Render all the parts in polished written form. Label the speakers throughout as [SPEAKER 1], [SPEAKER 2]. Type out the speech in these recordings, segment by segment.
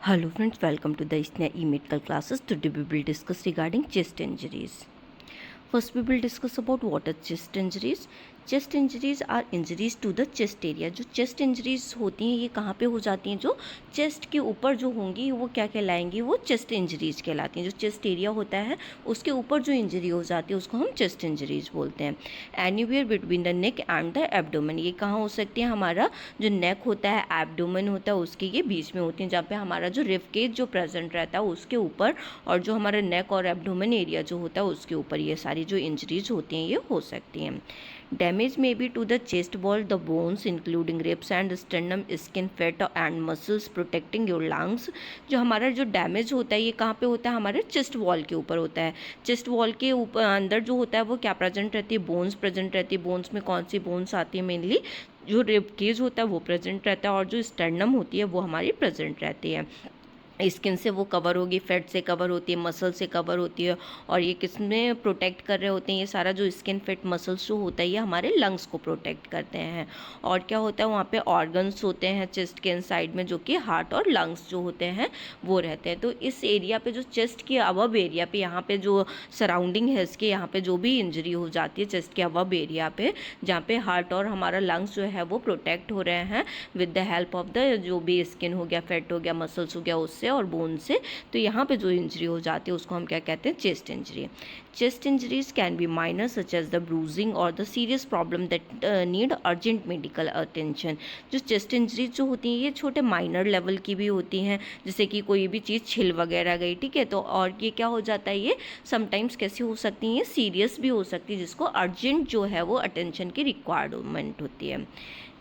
[SPEAKER 1] Hello friends, welcome to the Isna e-medical classes. Today we will discuss regarding chest injuries. First we will discuss about what are chest injuries. Chest injuries are injuries to the chest area. जो chest injuries होती हैं ये कहाँ पे हो जाती हैं? जो चेस्ट के ऊपर जो होंगी वो क्या कहलाएंगी? वो चेस्ट इंजरीज़ कहलाती हैं. जो चेस्ट एरिया होता है उसके ऊपर जो इंजरी हो जाती है उसको हम चेस्ट इंजरीज़ बोलते हैं. Anywhere between the neck and the abdomen. ये कहाँ हो सकती है? हमारा जो नेक होता है, एब्डोमेन होता है, उसके ये बीच में होती हैं, जहाँ पे हमारा जो रिब केज जो प्रेजेंट रहता है उसके ऊपर, और जो हमारा नेक और एब्डोमेन एरिया जो होता है उसके ऊपर ये सारी जो इंजरीज होती हैं ये हो सकती हैं. Damage may be to the chest wall, the bones including ribs and sternum, skin, fat and muscles protecting your lungs. जो हमारा जो डैमेज होता है ये कहाँ पे होता है? हमारे चेस्ट वॉल के ऊपर होता है. चेस्ट वॉल के ऊपर अंदर जो होता है वो क्या प्रेजेंट रहती है? बोन्स प्रेजेंट रहती है. बोन्स में कौन सी बोन्स आती है? मेनली जो रिब केज होता है वो प्रेजेंट रहता है, और जो स्टर्नम होती है वो हमारी प्रेजेंट रहती है. स्किन से वो कवर होगी, फैट से कवर होती है, मसल से कवर होती है, और ये किस में प्रोटेक्ट कर रहे होते हैं? ये सारा जो स्किन, फैट, मसल्स जो होता है ये हमारे लंग्स को प्रोटेक्ट करते हैं. और क्या होता है? वहाँ पे ऑर्गन्स होते हैं चेस्ट के साइड में, जो कि हार्ट और लंग्स जो होते हैं वो रहते हैं. तो इस एरिया पे जो चेस्ट के अबव एरिया पे, यहाँ पे जो सराउंडिंग है इसके, यहाँ पे जो भी इंजरी हो जाती है चेस्ट के अबव एरिया पे, जहाँ पे हार्ट और हमारा लंग्स जो है वो प्रोटेक्ट हो रहे हैं with the help of the जो भी स्किन हो गया, फैट हो गया, मसल्स हो गया, उससे और बोन से, तो यहाँ पे जो इंजरी हो जाती है उसको हम क्या कहते हैं? Chest injury. Chest injuries can be minor such as the bruising और the serious problem that need urgent medical attention. जो चेस्ट इंजरीज जो होती हैं ये छोटे माइनर लेवल की भी होती हैं, जैसे कि कोई भी चीज़ छिल वगैरह गई, ठीक है, तो और ये क्या हो जाता है? ये समटाइम्स कैसी हो सकती हैं? सीरियस भी हो सकती है, जिसको अर्जेंट जो है वो अटेंशन की रिक्वायरमेंट होती है.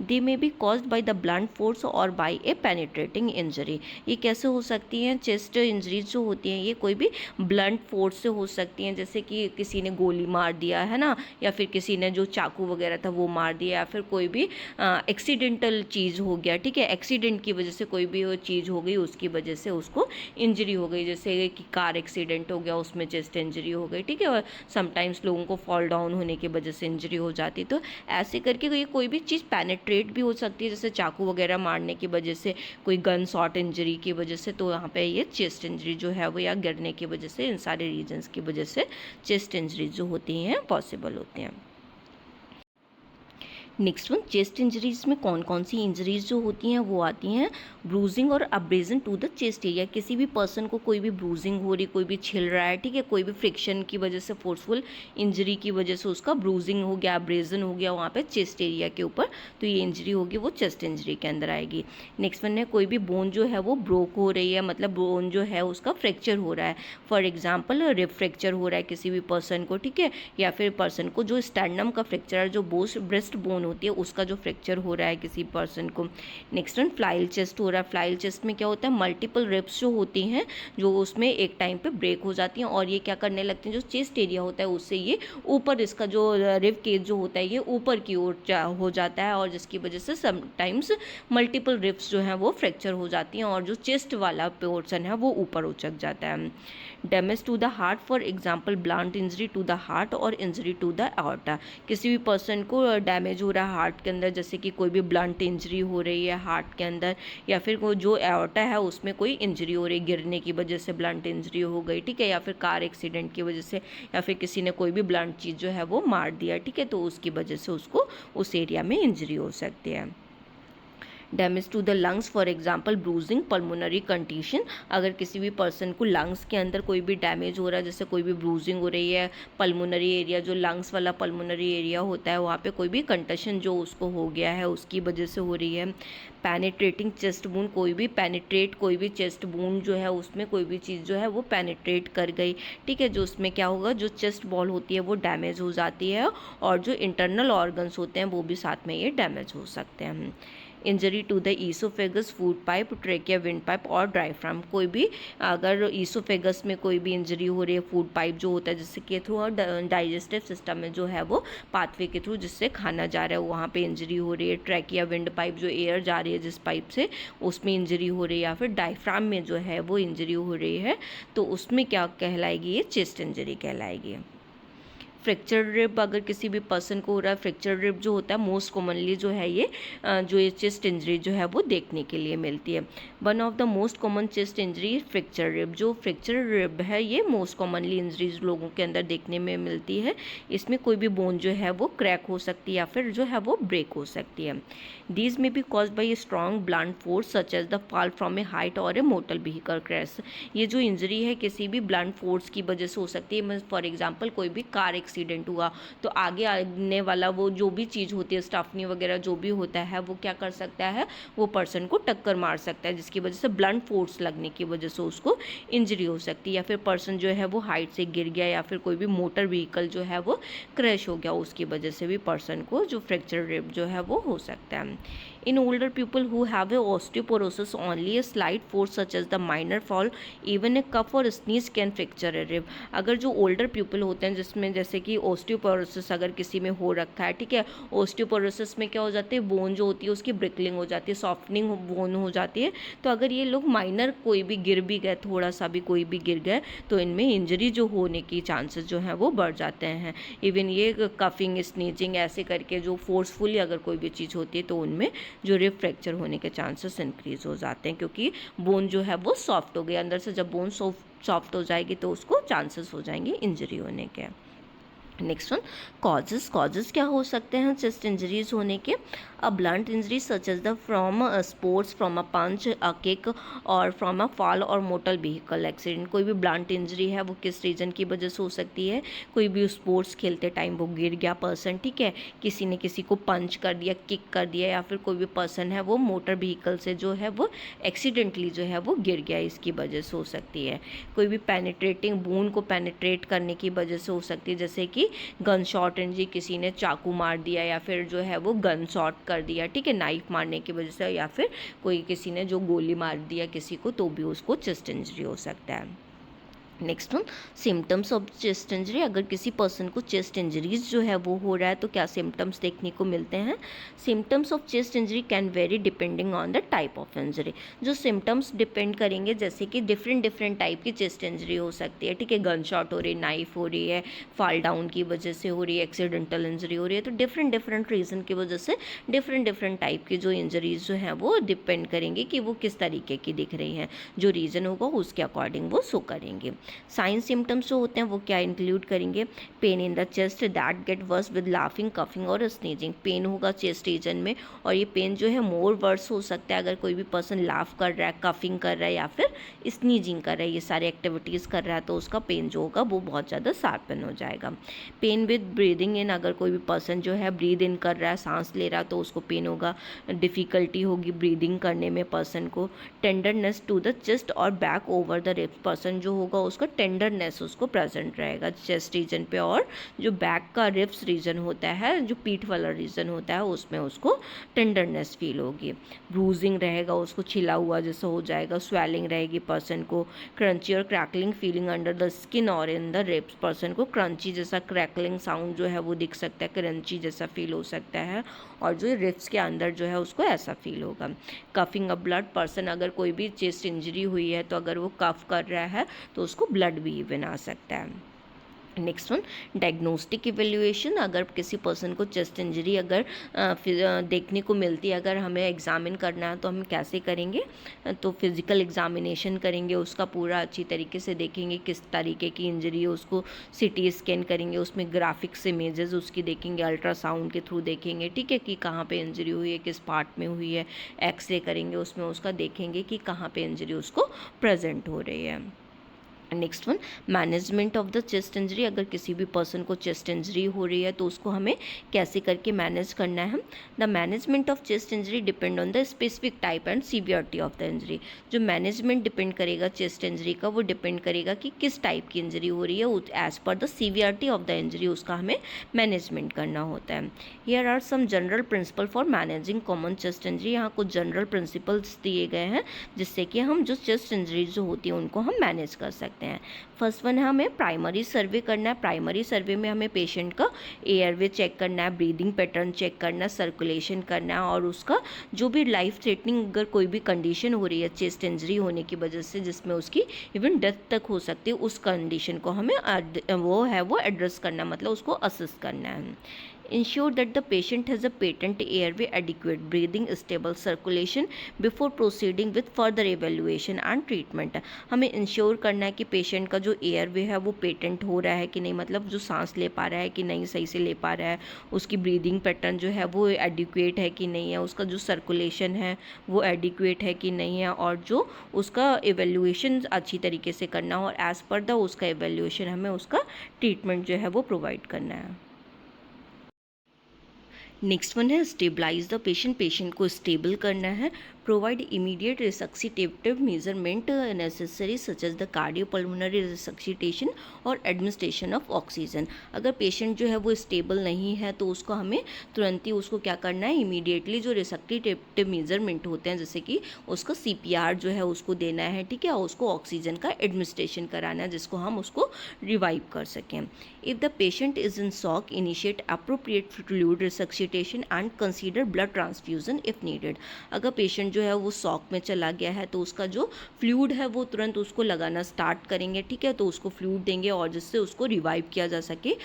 [SPEAKER 1] They may be caused by the blunt force और बाई ए पेनिट्रेटिंग इंजरी. ये कैसे हो सकती हैं? चेस्ट इंजरीज जो होती हैं ये कोई भी ब्लंट फोर्स से हो सकती हैं, जैसे कि किसी ने गोली मार दिया है ना, या फिर किसी ने जो चाकू वगैरह था वो मार दिया, या फिर कोई भी एक्सीडेंटल चीज़ हो गया, ठीक है, एक्सीडेंट की वजह से कोई भी चीज़ हो गई उसकी वजह से उसको इंजरी हो गई, जैसे कि कार एक्सीडेंट हो गया उसमें चेस्ट इंजरी हो गई, ठीक है, और समटाइम्स लोगों को फॉल डाउन होने की वजह से इंजरी हो जाती. तो ऐसे करके ये कोई भी चीज़ पेनिट्रेट भी हो सकती है, जैसे चाकू वगैरह मारने की वजह से, कोई गन शॉट इंजरी की वजह से. तो यहाँ पे ये चेस्ट इंजरी जो है वो, या गिरने की वजह से, इन सारे रीजंस की वजह से चेस्ट इंजरी जो होती हैं पॉसिबल होती हैं. नेक्स्ट वन, चेस्ट इंजरीज में कौन कौन सी इंजरीज जो होती हैं वो आती हैं? ब्रूजिंग और abrasion to the chest area. किसी भी पर्सन को कोई भी ब्रूजिंग हो रही, कोई भी छिल रहा है, ठीक है, कोई भी फ्रिक्शन की वजह से, फोर्सफुल इंजरी की वजह से उसका ब्रूजिंग हो गया, अब्रेजन हो गया वहाँ पे चेस्ट एरिया के ऊपर, तो ये इंजरी होगी वो चेस्ट इंजरी के अंदर आएगी. नेक्स्ट वन है, कोई भी बोन जो है वो ब्रोक हो रही है, मतलब बोन जो है उसका फ्रैक्चर हो रहा है. फॉर एग्जाम्पल रिब फ्रैक्चर हो रहा है किसी भी पर्सन को, ठीक है, या फिर पर्सन को जो स्टर्नम का फ्रैक्चर, जो ब्रेस्ट बोन होती है उसका जो फ्रैक्चर हो रहा है किसी पर्सन को. नेक्स्ट वन, फ्लाइल चेस्ट हो रहा है. फ्लाइल चेस्ट में क्या होता है? मल्टीपल रिब्स जो होती हैं जो उसमें एक टाइम पे ब्रेक हो जाती हैं, और ये क्या करने लगती हैं? जो चेस्ट एरिया होता है उससे ये ऊपर, इसका जो रिब केज जो होता है ये ऊपर की ओर हो जाता है, और जिसकी वजह से समटाइम्स मल्टीपल रिब्स जो हैं वो फ्रैक्चर हो जाती हैं, और जो चेस्ट वाला पोर्शन है वो ऊपर उचक जाता है. Damage to the heart, for example blunt injury to the heart और इंजरी टू द aorta. किसी भी पर्सन को डैमेज हो रहा है हार्ट के अंदर, जैसे कि कोई भी ब्लंट इंजरी हो रही है हार्ट के अंदर, या फिर कोई जो एओर्टा है उसमें कोई इंजरी हो रही है, गिरने की वजह से ब्लंट इंजरी हो गई, ठीक है, या फिर कार एक्सीडेंट की वजह से, या फिर किसी ने कोई भी ब्लंट चीज़ जो है वो मार दिया, ठीक है, तो उसकी वजह से उसको उस एरिया में इंजरी हो सकती है. Damage to the lungs, for example bruising, pulmonary condition. अगर किसी भी पर्सन को लंग्स के अंदर कोई भी डैमेज हो रहा है, जैसे कोई भी ब्रूजिंग हो रही है, पल्मोनरी एरिया जो लंग्स वाला पल्मोनरी एरिया होता है वहाँ पे कोई भी कंटशन जो उसको हो गया है उसकी वजह से हो रही है. पेनिट्रेटिंग चेस्ट वुंड, कोई भी पेनिट्रेट, कोई भी चेस्ट वुंड जो है उसमें कोई भी चीज़ जो है वो पेनिट्रेट कर गई, ठीक है, जो उसमें क्या होगा? जो चेस्ट वॉल होती है वो डैमेज हो जाती है, और जो इंटरनल ऑर्गन्स होते हैं वो भी साथ में ये डैमेज हो सकते हैं. Injury to the oesophagus, food pipe, trachea, windpipe और डायफ्राम. कोई भी अगर ईसोफेगस में कोई भी इंजरी हो रही है, फूड पाइप जो होता है जिससे के थ्रू, और डाइजेस्टिव सिस्टम में जो है वो पाथवे के थ्रू जिससे खाना जा रहा है वहाँ पे इंजरी हो रही है. ट्रैकिया, विंड पाइप जो एयर जा रही है जिस पाइप से उसमें इंजरी हो रही है, या फिर डायफ्राम में जो है वो इंजरी हो रही है, तो उसमें क्या कहलाएगी? ये चेस्ट इंजरी कहलाएगी. फ्रैक्चर रिब अगर किसी भी पर्सन को हो रहा है, फ्रैक्चर रिब जो होता है मोस्ट कॉमनली जो है ये जो ये चेस्ट इंजरी जो है वो देखने के लिए मिलती है। One of the most common chest injury fracture rib, जो फ्रैक्चर रिब है ये मोस्ट कॉमनली इंजरीज लोगों के अंदर देखने में मिलती है। इसमें कोई भी बोन जो है वो क्रैक हो सकती है या फिर जो है वो ब्रेक हो सकती है। दीज में be caused by a strong blunt force such as the fall from a height और ए मोटर व्हीकल क्रैश। ये जो इंजरी है किसी भी ब्लंट फोर्स की वजह से हो सकती है। फॉर एग्जाम्पल कोई भी कार एक्सीडेंट हुआ तो आगे आने वाला वो जो भी चीज़ होती है, स्टाफनी वगैरह जो भी होता है, वो क्या कर सकता है, वो पर्सन को टक्कर मार सकता है, जिसकी वजह से ब्लंट फोर्स लगने की वजह से उसको इंजरी हो सकती है। या फिर पर्सन जो है वो हाइट से गिर गया या फिर कोई भी मोटर व्हीकल जो है वो क्रैश हो गया, उसकी वजह से भी पर्सन को जो फ्रैक्चर रिब जो है वो हो सकता है। In older people who have a osteoporosis, only a slight force such as the minor fall, even a cough or sneeze can fracture a rib. अगर जो older people होते हैं जिसमें जैसे कि osteoporosis अगर किसी में हो रखा है, ठीक है, osteoporosis में क्या हो जाती है, बोन जो होती है उसकी ब्रिकलिंग हो जाती है, सॉफ्टनिंग बोन हो जाती है। तो अगर ये लोग माइनर कोई भी गिर भी गए, थोड़ा सा भी कोई भी गिर गए, तो इनमें इंजरी जो होने की चांसेस जो हैं वो बढ़ जाते हैं। इवन ये कफिंग, स्नीजिंग ऐसे करके जो फोर्सफुली अगर कोई भी चीज़ होती है तो उनमें जो रिब फ्रैक्चर होने के चांसेस इंक्रीज हो जाते हैं, क्योंकि बोन जो है वो सॉफ्ट हो गई अंदर से। जब बोन सॉफ्ट हो जाएगी तो उसको चांसेस हो जाएंगे इंजरी होने के। नेक्स्ट वन, कॉजेज क्या हो सकते हैं चेस्ट इंजरीज होने के। A blunt injury such as the from sports, from a punch, a kick और फ्रॉम अ फॉल और मोटर व्हीकल एक्सीडेंट। कोई भी ब्लंट इंजरी है वो किस रीजन की वजह से हो सकती है, कोई भी स्पोर्ट्स खेलते टाइम वो गिर गया पर्सन, ठीक है, किसी ने किसी को पंच कर दिया, किक कर दिया, या फिर कोई भी पर्सन है वो मोटर व्हीकल से जो है वो एक्सीडेंटली जो है वो गिर गया, इसकी वजह से हो सकती है। कोई भी पेनिट्रेटिंग, बोन को पेनिट्रेट करने की वजह से हो सकती है, जैसे कि गन शॉट इंजरी, किसी ने चाकू मार दिया या फिर जो है वो गन शॉट कर दिया, ठीक है, नाइफ मारने की वजह से, या फिर कोई किसी ने जो गोली मार दिया किसी को, तो भी उसको चेस्ट इंजरी हो सकता है। Next one, symptoms of chest injury. अगर किसी पर्सन को चेस्ट इंजरीज जो है वो हो रहा है तो क्या सिम्टम्स देखने को मिलते हैं। Symptoms of chest injury can very depending on the type of injury. जो सिम्टम्स डिपेंड करेंगे, जैसे कि डिफरेंट टाइप की चेस्ट इंजरी हो सकती है, ठीक है, गन शॉट हो रही है, नाइफ हो रही है, फॉल डाउन की वजह से हो रही है, एक्सीडेंटल इंजरी हो रही है, तो डिफरेंट रीज़न की वजह से डिफरेंट टाइप की जो इंजरीज जो हैं वो डिपेंड करेंगे कि वो किस तरीके की दिख रही हैं। जो रीज़न होगा उसके अकॉर्डिंग वो शो करेंगे। साइन सिम्टम्स जो होते हैं वो क्या इंक्लूड करेंगे, pain in the chest that get versed with laughing, coughing और स्नीजिंग। पेन होगा चेस्ट रीजन में, और ये पेन जो है मोर वर्स हो सकता है अगर कोई भी पर्सन लाफ कर रहा है, कफिंग कर रहा है या फिर स्नीजिंग कर रहा है, ये सारे एक्टिविटीज़ कर रहा है, तो उसका पेन जो होगा वो बहुत ज़्यादा शार्पन हो जाएगा। पेन विद ब्रीदिंग इन, अगर कोई भी पर्सन जो है ब्रीद इन कर रहा है, सांस ले रहा है, तो उसको पेन होगा, डिफ़िकल्टी होगी ब्रीदिंग करने में पर्सन को। टेंडरनेस टू द चेस्ट और back over the ribs, person जो होगा उसका टेंडरनेस उसको प्रेजेंट रहेगा चेस्ट रीजन पे, और जो बैक का रिब्स रीजन होता है, जो पीठ वाला रीजन होता है, उसमें उसको टेंडरनेस फील होगी। ब्रूजिंग रहेगा, उसको छिला हुआ जैसा हो जाएगा, स्वेलिंग रहेगी पर्सन को, क्रंची और crackling feeling under the skin और इन द रिब्स, पर्सन को क्रंची जैसा क्रैकलिंग साउंड जो है वो दिख सकता है, क्रंची जैसा फील हो सकता है, और जो रिब्स के अंदर जो है उसको ऐसा फील होगा। कफिंग अ ब्लड, पर्सन अगर कोई भी चेस्ट इंजरी हुई है तो अगर वो कफ कर रहा है तो उसको ब्लड भी इवन आ सकता है। Next one, diagnostic evaluation. अगर किसी पर्सन को चेस्ट इंजरी अगर देखने को मिलती है, अगर हमें एग्जामिन करना है तो हम कैसे करेंगे, तो फिज़िकल एग्जामिनेशन करेंगे, उसका पूरा अच्छी तरीके से देखेंगे किस तरीके की इंजरी है, उसको सीटी स्कैन करेंगे, उसमें ग्राफिक्स इमेजेस उसकी देखेंगे, अल्ट्रासाउंड के थ्रू देखेंगे, ठीक है, कि कहाँ पे इंजरी हुई है, किस पार्ट में हुई है, एक्सरे करेंगे, उसमें उसका देखेंगे कि कहाँ पे इंजरी उसको प्रेजेंट हो रही है। Next one, management of the chest injury. अगर किसी भी पर्सन को चेस्ट इंजरी हो रही है तो उसको हमें कैसे करके मैनेज करना है। The management of chest injury depend on the specific type and severity of the injury. जो मैनेजमेंट डिपेंड करेगा चेस्ट इंजरी का, वो डिपेंड करेगा कि किस टाइप की इंजरी हो रही है, एज पर the severity of the injury उसका हमें मैनेजमेंट करना होता है। Here are some general principle for managing common chest injury. यहाँ कुछ जनरल प्रिंसिपल्स दिए गए हैं जिससे कि हम जो चेस्ट इंजरी जो होती है उनको हम मैनेज कर सकते हैं। सकते हैं। फर्स्ट वन है हमें प्राइमरी सर्वे करना है। प्राइमरी सर्वे में हमें पेशेंट का एयरवे चेक करना है, ब्रीदिंग पैटर्न चेक करना है, सर्कुलेशन करना है और उसका जो भी लाइफ थ्रेटनिंग अगर कोई भी कंडीशन हो रही है चेस्ट इंजरी होने की वजह से जिसमें उसकी इवन डेथ तक हो सकती है, उस कंडीशन को हमें वो एड्रेस करना, मतलब उसको असिस्ट करना है। Ensure that the patient has a patent airway, adequate breathing, stable circulation before proceeding with further evaluation and treatment। हमें इंश्योर करना है कि पेशेंट का जो एयरवे है वो पेटेंट हो रहा है कि नहीं, मतलब जो सांस ले पा रहा है कि नहीं, सही से ले पा रहा है, उसकी ब्रीदिंग पैटर्न जो है वो एडिक्वेट है कि नहीं है, उसका जो सर्कुलेशन है वो एडिक्वेट है कि नहीं है, और जो उसका एवेल्यूएशन अच्छी तरीके से करना और एज़ पर द उसका एवेल्यूएशन हमें उसका ट्रीटमेंट जो है वो प्रोवाइड करना है। नेक्स्ट वन है स्टेबलाइज द पेशेंट। पेशेंट को स्टेबल करना है। Provide immediate resuscitative measurement necessary such as the cardiopulmonary resuscitation और एडमिनिस्ट्रेशन ऑफ ऑक्सीजन। अगर पेशेंट जो है वो स्टेबल नहीं है तो उसको हमें तुरंत ही उसको क्या करना है, इमीडिएटली जो रिसक्सिटेटिव मेजरमेंट होते हैं जैसे कि उसका CPR जो है उसको देना है, ठीक है, और उसको ऑक्सीजन का एडमिनिस्ट्रेशन कराना है जिसको हम उसको रिवाइव कर सकें। If the patient is in shock, initiate appropriate fluid resuscitation and consider blood transfusion if needed. अगर पेशेंट जो है वो शॉक में चला गया है तो उसका जो फ्लूइड है वो तुरंत उसको लगाना स्टार्ट करेंगे, ठीक है, तो उसको फ्लूइड देंगे और जिससे उसको रिवाइव किया जा सके।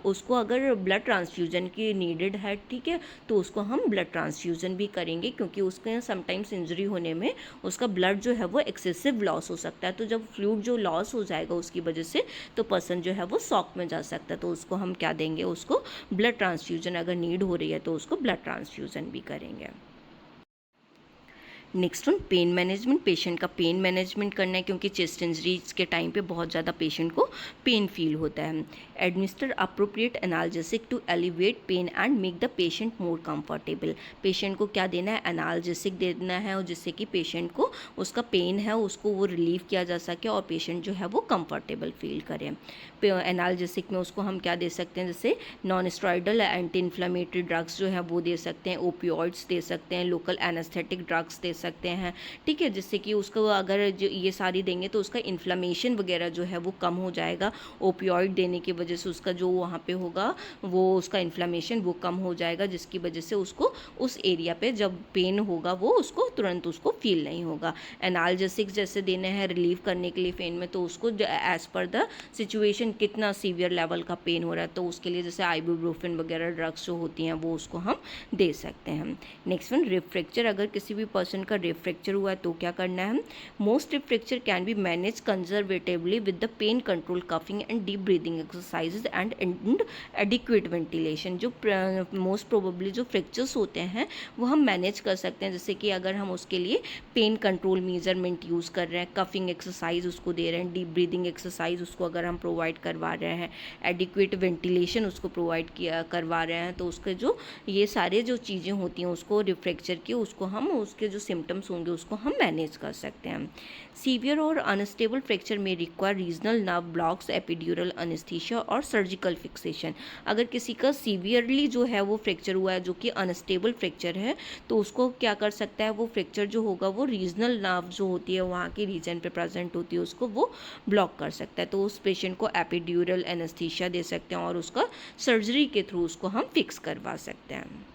[SPEAKER 1] उसको अगर ब्लड ट्रांसफ्यूजन की नीडेड है, ठीक है, तो उसको हम ब्लड ट्रांसफ्यूजन भी करेंगे क्योंकि उसके समटाइम्स इंजरी होने में उसका ब्लड जो है वो एक्सेसिव लॉस हो सकता है। तो जब फ्लूइड जो लॉस हो जाएगा उसकी वजह से तो पर्सन जो है वो शॉक में जा सकता है, तो उसको हम क्या देंगे, उसको ब्लड ट्रांसफ्यूजन अगर नीड हो रही है तो उसको ब्लड ट्रांसफ्यूजन भी करेंगे। Next one pain management. Patient का पेन मैनेजमेंट करना है क्योंकि चेस्ट इंजरीज के टाइम पे बहुत ज़्यादा पेशेंट को पेन फील होता है। Administer appropriate analgesic to elevate pain and make the patient more comfortable. Patient को क्या देना है, एनाल्जेसिक देना है और जिससे कि पेशेंट को उसका पेन है उसको वो रिलीव किया जा सके और पेशेंट जो है वो कंफर्टेबल फील करे। एनाल्जेसिक में उसको हम क्या दे सकते हैं, जैसे non steroidal anti inflammatory drugs जो है वो दे सकते हैं, ओपियोइड्स दे सकते हैं, लोकल एनेस्थेटिक ड्रग्स दे सकते हैं, ठीक है, जिससे कि उसको अगर जो ये सारी देंगे तो उसका इन्फ्लेमेशन वगैरह जो है वो कम हो जाएगा। ओपियोइड देने की वजह से उसका जो वहाँ पे होगा वो उसका इन्फ्लेमेशन वो कम हो जाएगा, जिसकी वजह से उसको उस एरिया पे जब पेन होगा वो उसको तुरंत उसको फील नहीं होगा। एनाल्जेसिक जैसे देने हैं रिलीव करने के लिए पेन में, तो उसको एज पर द सिचुएशन कितना सीवियर लेवल का पेन हो रहा है तो उसके लिए जैसे आइबुप्रोफेन वगैरह ड्रग्स जो होती हैं वो उसको हम दे सकते हैं। Next one rib fracture. अगर किसी भी पर्सन का रिब फ्रैक्चर हुआ है तो क्या करना है, most rib fracture can be manage conservatively with the pain control coughing and deep breathing exercises and adequate ventilation. जो मोस्ट प्रोबेबली जो फ्रैक्चर्स होते हैं वो हम मैनेज कर सकते हैं, जैसे कि अगर हम उसके लिए पेन कंट्रोल मेजरमेंट यूज़ कर रहे हैं, कफिंग एक्सरसाइज उसको दे रहे हैं, डीप ब्रीदिंग एक्सरसाइज उसको अगर हम प्रोवाइड करवा रहे हैं, एडिक्वेट वेंटिलेशन उसको प्रोवाइड किया करवा रहे हैं, तो उसके जो ये सारे जो चीज़ें होती हैं उसको रिफ्रैक्चर की उसको हम उसके जो सिम्टम्स होंगे उसको हम मैनेज कर सकते हैं। सीवियर और अनस्टेबल फ्रैक्चर में require regional nerve blocks, epidural anaesthesia और सर्जिकल फिक्सेशन। अगर किसी का सीवियरली जो है वो फ्रैक्चर हुआ है जो कि अनस्टेबल फ्रैक्चर है तो उसको क्या कर सकता है, वो फ्रैक्चर जो होगा वो रीजनल नर्व जो होती है वहाँ की रीजन पे प्रेजेंट होती है उसको वो ब्लॉक कर सकता है, तो उस पेशेंट को एपिड्यूरल एनेस्थीसिया दे सकते हैं और उसका सर्जरी के थ्रू उसको हम फिक्स करवा सकते हैं।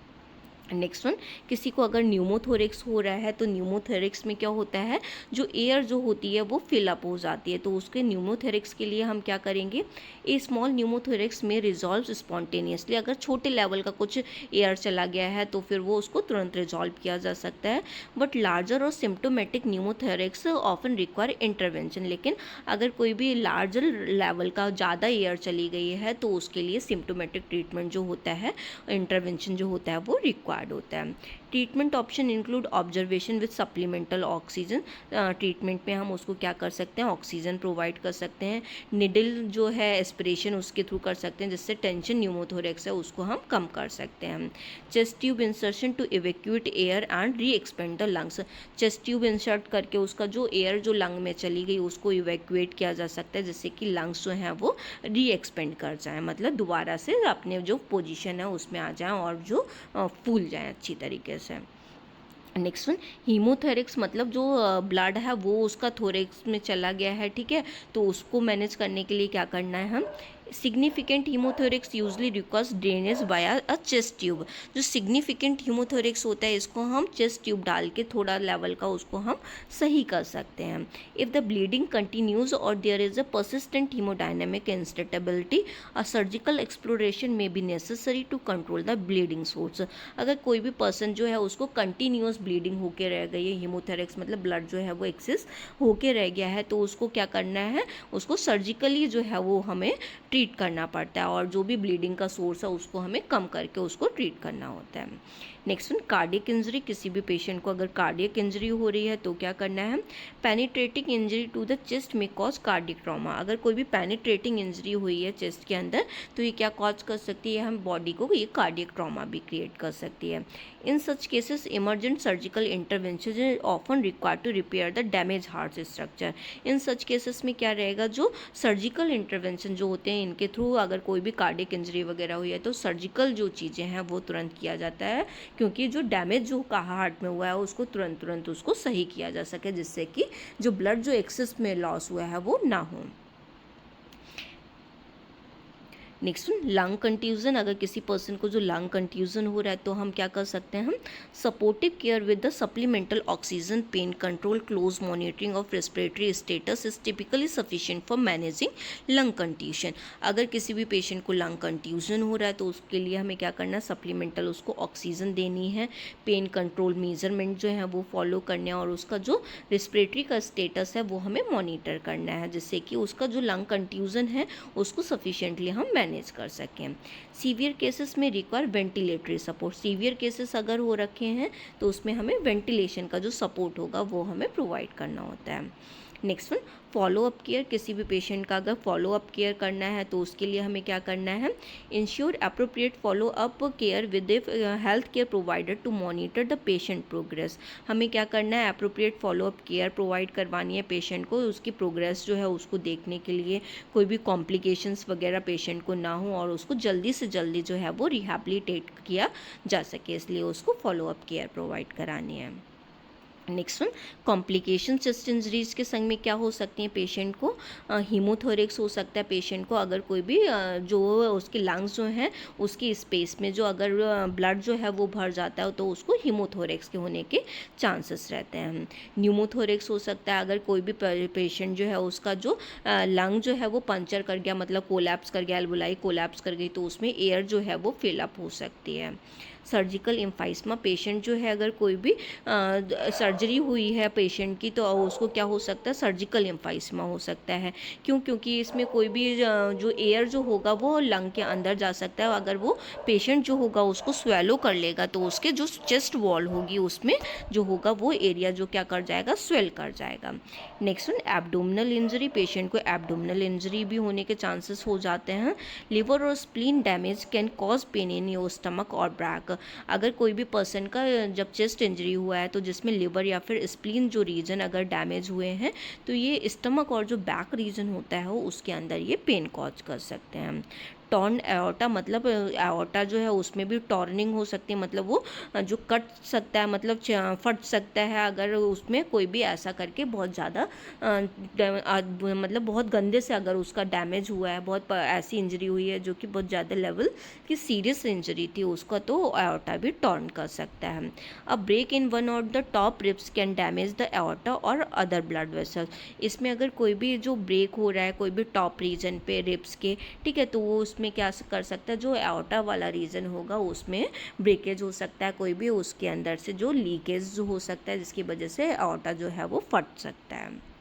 [SPEAKER 1] नेक्स्ट वन, किसी को अगर न्यूमोथोरेक्स हो रहा है तो न्यूमोथोरेक्स में क्या होता है, जो एयर जो होती है वो फिलअप हो जाती है, तो उसके न्यूमोथोरेक्स के लिए हम क्या करेंगे, ए स्मॉल न्यूमोथोरेक्स में रिजॉल्व स्पॉन्टेनियसली। अगर छोटे लेवल का कुछ एयर चला गया है तो फिर वो उसको तुरंत रिजॉल्व किया जा सकता है, बट लार्जर और symptomatic pneumothorax often require intervention. लेकिन अगर कोई भी लार्जर लेवल का ज़्यादा एयर चली गई है तो उसके लिए सिम्टोमेटिक ट्रीटमेंट जो होता है, इंटरवेंशन जो होता है वो रिक्वायर्ड होता है। Treatment option include observation with supplemental oxygen. Treatment में हम उसको क्या कर सकते हैं, ऑक्सीजन प्रोवाइड कर सकते हैं, निडल जो है एस्पिरेशन उसके थ्रू कर सकते हैं जिससे टेंशन न्यूमोथोरेक्स है उसको हम कम कर सकते हैं। Chest tube insertion to evacuate air and re expand the lungs. Chest tube insert करके उसका जो एयर जो लंग में चली गई उसको इवैक्यूएट किया जा सकता है जिससे कि लंग्स जो हैं वो री एक्सपेंड कर जाएँ, मतलब दोबारा से अपने जो पोजीशन है उसमें आ जाएँ और जो फूल जाएँ अच्छी तरीके से। नेक्स्ट वन, हीमोथोरेक्स मतलब जो ब्लड है वो उसका थोरेक्स में चला गया है, ठीक है, तो उसको मैनेज करने के लिए क्या करना है हम, significant haemothorax usually requires drainage via a chest tube. जो सिग्निफिकेंट हीमोथोरेक्स होता है इसको हम चेस्ट ट्यूब डाल के थोड़ा लेवल का उसको हम सही कर सकते हैं। इफ़ द ब्लीडिंग कंटिन्यूज और there is a persistent haemodynamic instability, a surgical exploration may be necessary to control the bleeding source. अगर कोई भी पर्सन जो है उसको कंटिन्यूस ब्लीडिंग होके रह गई है, हीमोथोरेक्स मतलब ब्लड जो है वो एक्सेस होके रह गया है, तो उसको क्या करना है, उसको सर्जिकली जो है वो हमें ट्रीट करना पड़ता है, और जो भी ब्लीडिंग का सोर्स है उसको हमें कम करके उसको ट्रीट करना होता है। Next one, cardiac injury. किसी भी पेशेंट को अगर कार्डियक इंजरी हो रही है तो क्या करना है, penetrating injury to the chest में कॉज कार्डियक ट्रॉमा। अगर कोई भी पेनिट्रेटिंग इंजरी हुई है चेस्ट के अंदर तो ये क्या कॉज कर सकती है, हम बॉडी को ये कार्डियक ट्रॉमा भी क्रिएट कर सकती है। In such cases emergent surgical intervention is often required to repair the damage heart structure. In such cases में क्या रहेगा, जो सर्जिकल इंटरवेंशन जो होते हैं इनके थ्रू अगर कोई भी कार्डियक इंजरी वगैरह हुई है तो सर्जिकल जो चीज़ें हैं वो तुरंत किया जाता है, क्योंकि जो डैमेज जो हार्ट में हुआ है उसको तुरंत उसको सही किया जा सके, जिससे कि जो ब्लड जो एक्सेस में लॉस हुआ है वो ना हो। Next one, lung contusion. अगर किसी पर्सन को जो लंग कंट्यूजन हो रहा है तो हम क्या कर सकते हैं, हम supportive care with the supplemental oxygen, pain control, close monitoring of respiratory status is typically sufficient for managing lung contusion. अगर किसी भी पेशेंट को लंग कंट्यूजन हो रहा है तो उसके लिए हमें क्या करना है, सप्लीमेंटल उसको ऑक्सीजन देनी है, पेन कंट्रोल मेजरमेंट जो है वो फॉलो करने हैं, और उसका जो रेस्पिरेटरी का स्टेटस है वो हमें मॉनिटर करना है, जिससे कि उसका जो लंग कंट्यूजन है उसको सफिशिएंटली हम मैनेज कर सकें। सीवियर केसेस में require ventilatory support. Severe cases अगर हो रखे हैं तो उसमें हमें वेंटिलेशन का जो सपोर्ट होगा वो हमें प्रोवाइड करना होता है। Next one, follow up care. किसी भी पेशेंट का अगर फॉलो अप केयर करना है तो उसके लिए हमें क्या करना है, ensure appropriate follow up care with health care provider to monitor the patient progress. हमें क्या करना है, appropriate follow up care provide करवानी है पेशेंट को, उसकी प्रोग्रेस जो है उसको देखने के लिए, कोई भी कॉम्प्लिकेशंस वगैरह पेशेंट को ना हो और उसको जल्दी से जल्दी जो है वो रिहैबिलिटेट किया जा सके, इसलिए उसको फॉलो अप केयर प्रोवाइड करानी है। Next one, complication chest injuries के संग में क्या हो सकती हैं पेशेंट को, हीमोथोरेक्स हो सकता है पेशेंट को, अगर कोई भी जो उसके लंग्स जो हैं उसकी स्पेस में जो अगर ब्लड जो है वो भर जाता है तो उसको हीमोथोरेक्स के होने के चांसेस रहते हैं। न्यूमोथोरेक्स हो सकता है अगर कोई भी पेशेंट जो है उसका जो लंग जो है वो पंचर कर गया, मतलब कोलैप्स कर गया, एल्वोलाई कोलैप्स कर गई, तो उसमें एयर जो है वो फिलअप हो सकती है। सर्जिकल एम्फाइस्मा, पेशेंट जो है अगर कोई भी सर्जरी हुई है पेशेंट की तो उसको क्या हो सकता है, सर्जिकल एम्फाइस्मा हो सकता है। क्यों, क्योंकि इसमें कोई भी जो एयर जो होगा वो लंग के अंदर जा सकता है, अगर वो पेशेंट जो होगा उसको स्वेलो कर लेगा तो उसके जो चेस्ट वॉल होगी उसमें जो होगा वो एरिया जो क्या कर जाएगा, स्वेल कर जाएगा। Next one, abdominal injury. Patient को एब्डोमिनल इंजरी भी होने के चांसेस हो जाते हैं। लिवर और spleen damage can cause pain in your stomach और बैक। अगर कोई भी पर्सन का जब चेस्ट इंजरी हुआ है तो जिसमें लिवर या फिर स्प्लीन जो रीजन अगर डैमेज हुए हैं तो ये स्टमक और जो बैक रीजन होता है उसके अंदर ये पेन कॉज कर सकते हैं। टॉर्न एओर्टा, मतलब एओर्टा जो है उसमें भी टॉर्निंग हो सकती है, मतलब वो जो कट सकता है, मतलब फट सकता है अगर उसमें कोई भी ऐसा करके बहुत ज़्यादा मतलब बहुत गंदे से अगर उसका डैमेज हुआ है, बहुत ऐसी इंजरी हुई है जो कि बहुत ज़्यादा लेवल की सीरियस इंजरी थी उसका, तो एओर्टा भी टॉर्न कर सकता है। A break in one of the top ribs can damage the aorta और अदर ब्लड वेसल्स। इसमें अगर कोई भी जो ब्रेक हो रहा है कोई भी टॉप रीजन पे रिब्स के, ठीक है, तो वो उसमें क्या कर सकता है, जो एओर्टा वाला रीजन होगा उसमें ब्रेकेज हो सकता है, कोई भी उसके अंदर से जो लीकेज हो सकता है जिसकी वजह से एओर्टा जो है वो फट सकता है।